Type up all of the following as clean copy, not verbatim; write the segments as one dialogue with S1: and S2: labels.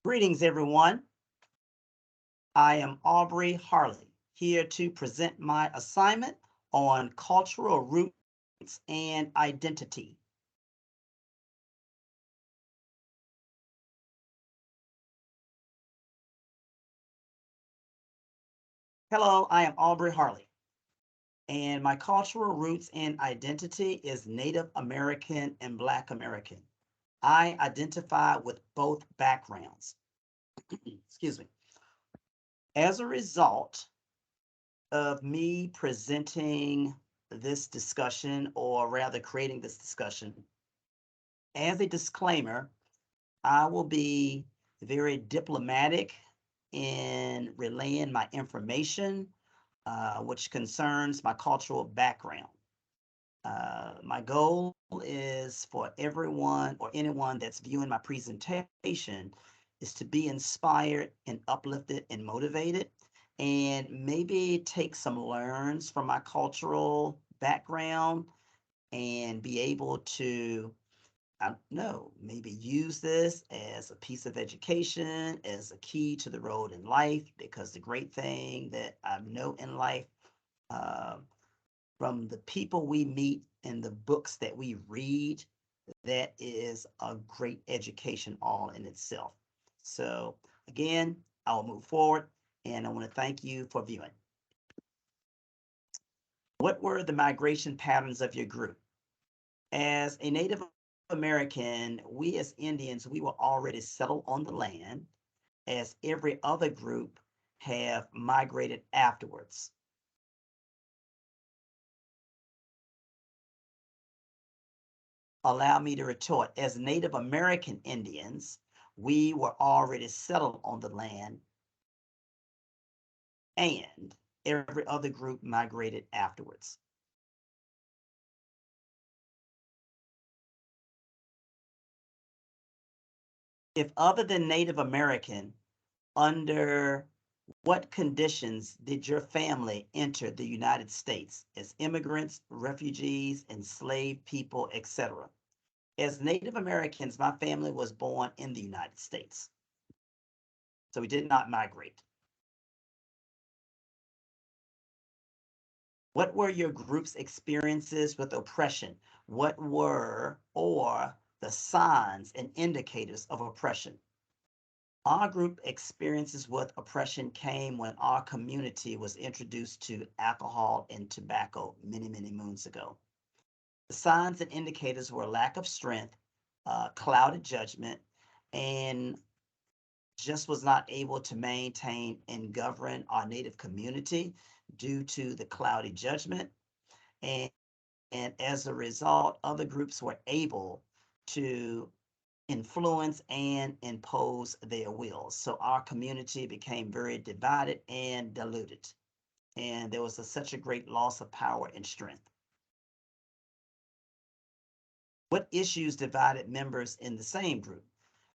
S1: Greetings, everyone. I am Aubrey Harley, here to present my assignment on cultural roots and identity. Hello, I am Aubrey Harley, and my cultural roots and identity is Native American and Black American. I identify with both backgrounds. Excuse me. As a result of me presenting this discussion, or rather creating this discussion, as a disclaimer, I will be very diplomatic in relaying my information, which concerns my cultural background. My goal is for everyone or anyone that's viewing my presentation is to be inspired and uplifted and motivated, and maybe take some learns from my cultural background and be able to, I don't know, maybe use this as a piece of education, as a key to the road in life, because the great thing that I know in life, uh, from the people we meet and the books that we read, that is a great education all in itself. So again, I will move forward, and I want to thank you for viewing. What were the migration patterns of your group? As a Native American, we as Indians, we were already settled on the land, as every other group have migrated afterwards. Allow me to retort, as Native American Indians, we were already settled on the land, and every other group migrated afterwards. If other than Native American, under what conditions did your family enter the United States as immigrants, refugees, enslaved people, etc.? As Native Americans, my family was born in the United States, so we did not migrate. What were your group's experiences with oppression? What were or the signs and indicators of oppression? Our group experiences with oppression came when our community was introduced to alcohol and tobacco many, many moons ago. The signs and indicators were lack of strength, clouded judgment, and just was not able to maintain and govern our Native community due to the cloudy judgment. And, and as a result, other groups were able to influence and impose their wills. So our community became very divided and diluted. And there was such a great loss of power and strength. What issues divided members in the same group?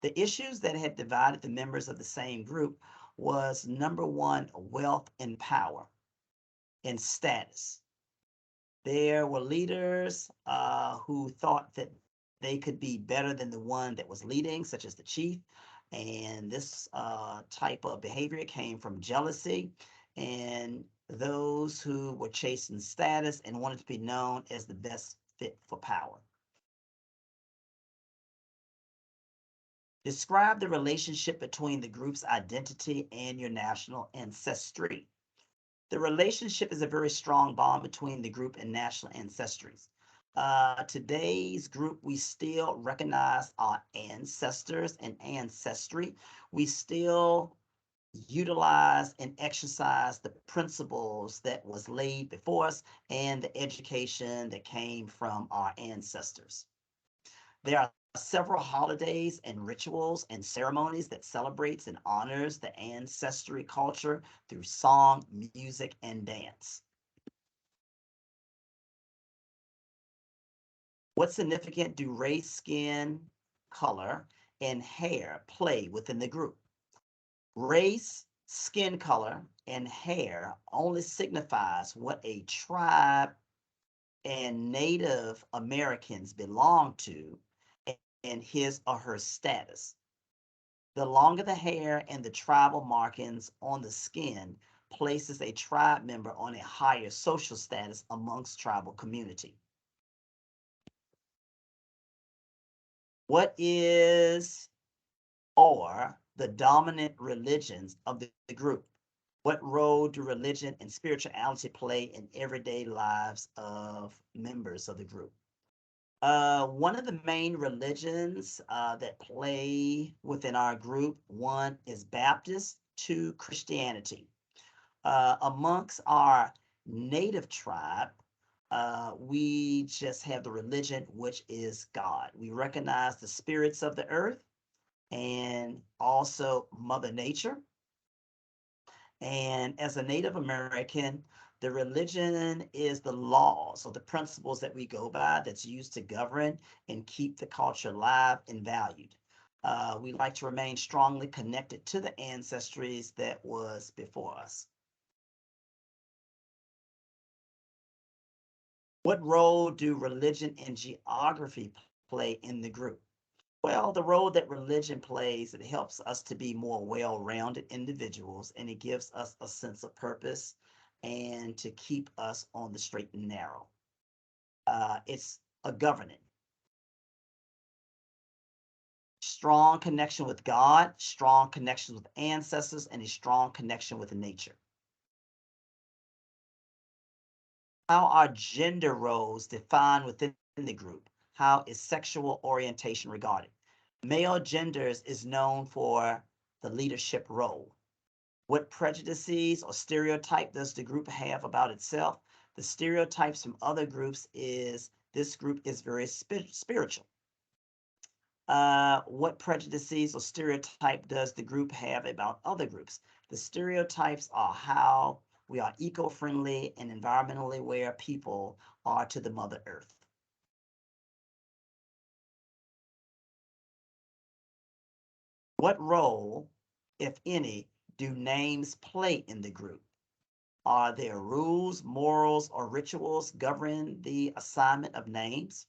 S1: The issues that had divided the members of the same group was, number one, wealth and power and status. There were leaders who thought that they could be better than the one that was leading, such as the chief. And this type of behavior came from jealousy and those who were chasing status and wanted to be known as the best fit for power. Describe the relationship between the group's identity and your national ancestry. The relationship is a very strong bond between the group and national ancestries. Today's group, we still recognize our ancestors and ancestry. We still utilize and exercise the principles that was laid before us and the education that came from our ancestors. There are several holidays and rituals and ceremonies that celebrates and honors the ancestry culture through song, music, and dance. What significance do race, skin, color, and hair play within the group? Race, skin color, and hair only signifies what a tribe and Native Americans belong to and his or her status. The longer the hair and the tribal markings on the skin places a tribe member on a higher social status amongst tribal community. What is or the dominant religions of the group? What role do religion and spirituality play in everyday lives of members of the group? One of the main religions that play within our group, one is Baptist, two Christianity. Amongst our native tribe, we just have the religion, which is God. We recognize the spirits of the earth and also Mother Nature. And as a Native American, the religion is the laws or the principles that we go by that's used to govern and keep the culture alive and valued. We like to remain strongly connected to the ancestries that was before us. What role do religion and geography play in the group? Well, the role that religion plays, it helps us to be more well-rounded individuals, and it gives us a sense of purpose and to keep us on the straight and narrow. It's a governing. Strong connection with God, strong connection with ancestors, and a strong connection with nature. How are gender roles defined within the group? How is sexual orientation regarded? Male genders is known for the leadership role. What prejudices or stereotype does the group have about itself? The stereotypes from other groups is this group is very spiritual. What prejudices or stereotype does the group have about other groups? The stereotypes are how we are eco-friendly and environmentally aware people are to the Mother Earth. What role, if any, do names play in the group? Are there rules, morals, or rituals governing the assignment of names?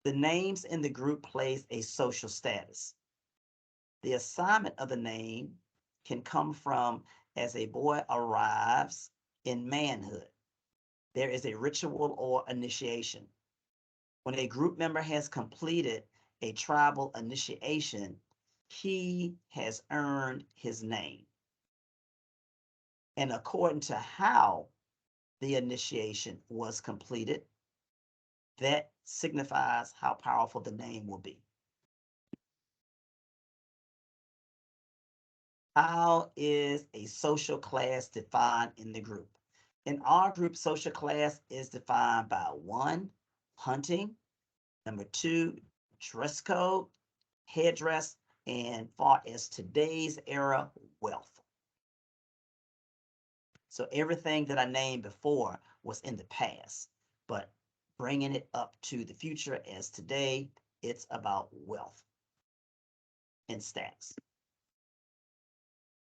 S1: The names in the group plays a social status. The assignment of the name can come from as a boy arrives in manhood. There is a ritual or initiation. When a group member has completed a tribal initiation, he has earned his name. And according to how the initiation was completed, that signifies how powerful the name will be. How is a social class defined in the group? In our group, social class is defined by 1, hunting, number 2, dress code, headdress, and far as today's era, wealth. So everything that I named before was in the past, but bringing it up to the future as today, it's about wealth and status.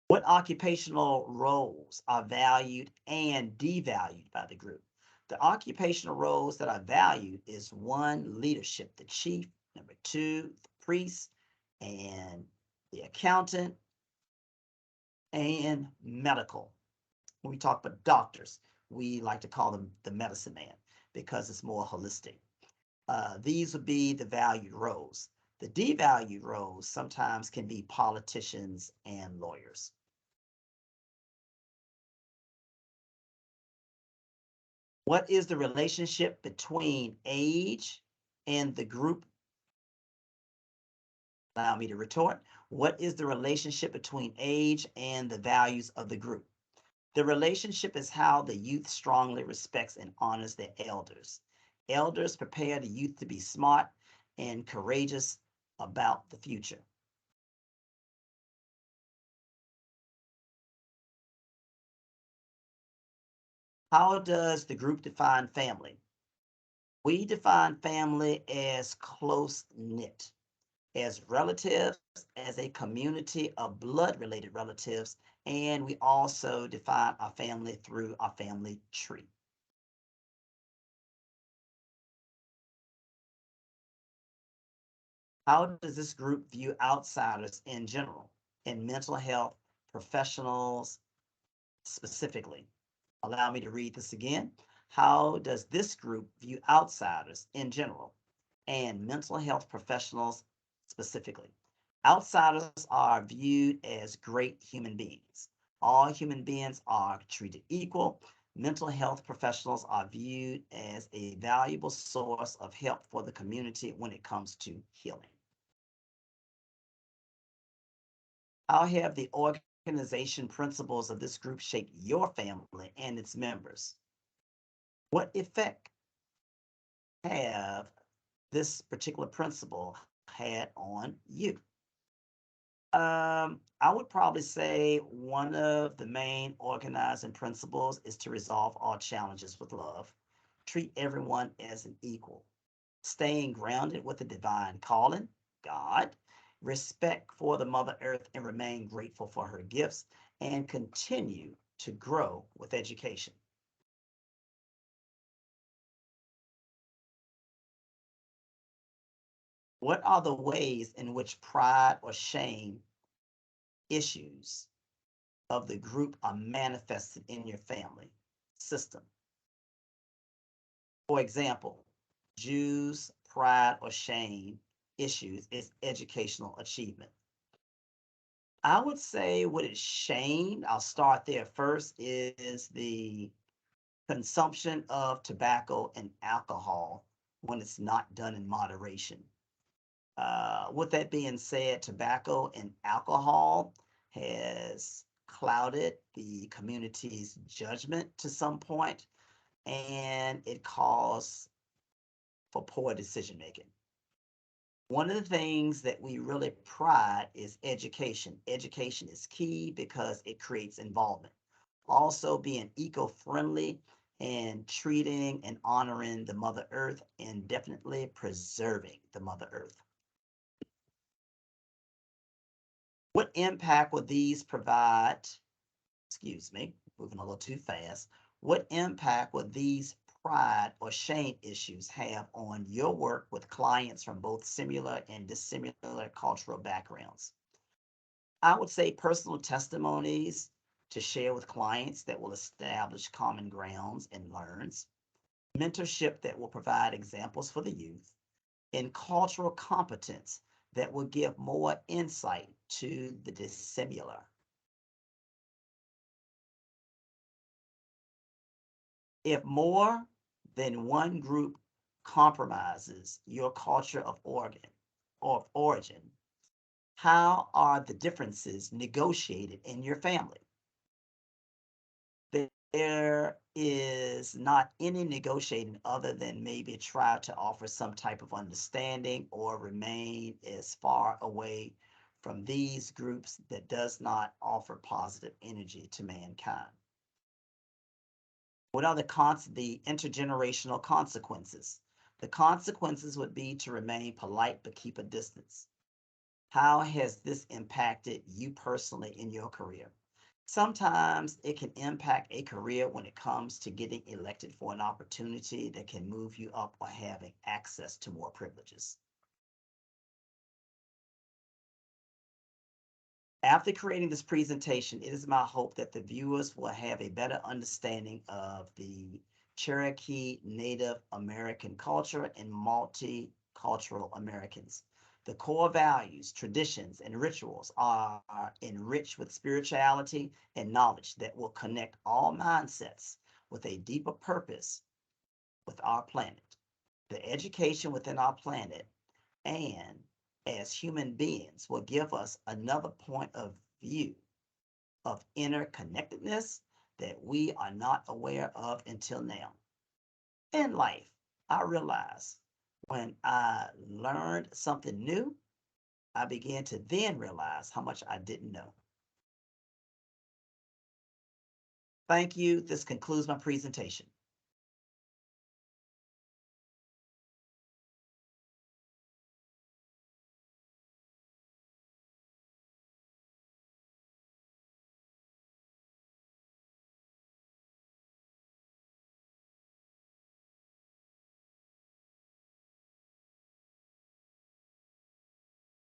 S1: What occupational roles are valued and devalued by the group? The occupational roles that are valued is 1, leadership, the chief, number 2, the priest, and the accountant, and medical. When we talk about doctors, we like to call them the medicine man because it's more holistic. These would be the valued roles. The devalued roles sometimes can be politicians and lawyers. What is the relationship between age and the group? Allow me to retort. What is the relationship between age and the values of the group? The relationship is how the youth strongly respects and honors their elders. Elders prepare the youth to be smart and courageous about the future. How does the group define family? We define family as close-knit, as relatives, as a community of blood-related relatives, and we also define our family through our family tree. How does this group view outsiders in general and mental health professionals specifically? Allow me to read this again. How does this group view outsiders in general and mental health professionals specifically? Outsiders are viewed as great human beings. All human beings are treated equal. Mental health professionals are viewed as a valuable source of help for the community when it comes to healing. How have the organization principles of this group shaped your family and its members? What effect have this particular principle had on you? I would probably say one of the main organizing principles is to resolve all challenges with love, treat everyone as an equal, staying grounded with the divine calling, God, respect for the Mother Earth, and remain grateful for her gifts, and continue to grow with education. What are the ways in which pride or shame issues of the group are manifested in your family system? For example, Jews' pride or shame issues is educational achievement. I would say what is shamed, I'll start there first, is the consumption of tobacco and alcohol when it's not done in moderation. With that being said, tobacco and alcohol has clouded the community's judgment to some point, and it calls for poor decision making. One of the things that we really pride is education. Education is key because it creates involvement. Also, being eco friendly and treating and honoring the Mother Earth, and definitely preserving the Mother Earth. What impact will these provide? Excuse me, moving a little too fast. What impact will these pride or shame issues have on your work with clients from both similar and dissimilar cultural backgrounds? I would say personal testimonies to share with clients that will establish common grounds and learns, mentorship that will provide examples for the youth, and cultural competence that will give more insight to the dissimilar. If more than one group compromises your culture of origin, how are the differences negotiated in your family? There is not any negotiating other than maybe try to offer some type of understanding or remain as far away from these groups that does not offer positive energy to mankind. What are the intergenerational consequences? The consequences would be to remain polite but keep a distance. How has this impacted you personally in your career? Sometimes it can impact a career when it comes to getting elected for an opportunity that can move you up or having access to more privileges. After creating this presentation, it is my hope that the viewers will have a better understanding of the Cherokee Native American culture and multicultural Americans. The core values, traditions, and rituals are enriched with spirituality and knowledge that will connect all mindsets with a deeper purpose with our planet. The education within our planet and as human beings will give us another point of view of interconnectedness that we are not aware of until now. In life, I realized when I learned something new, I began to then realize how much I didn't know. Thank you. This concludes my presentation.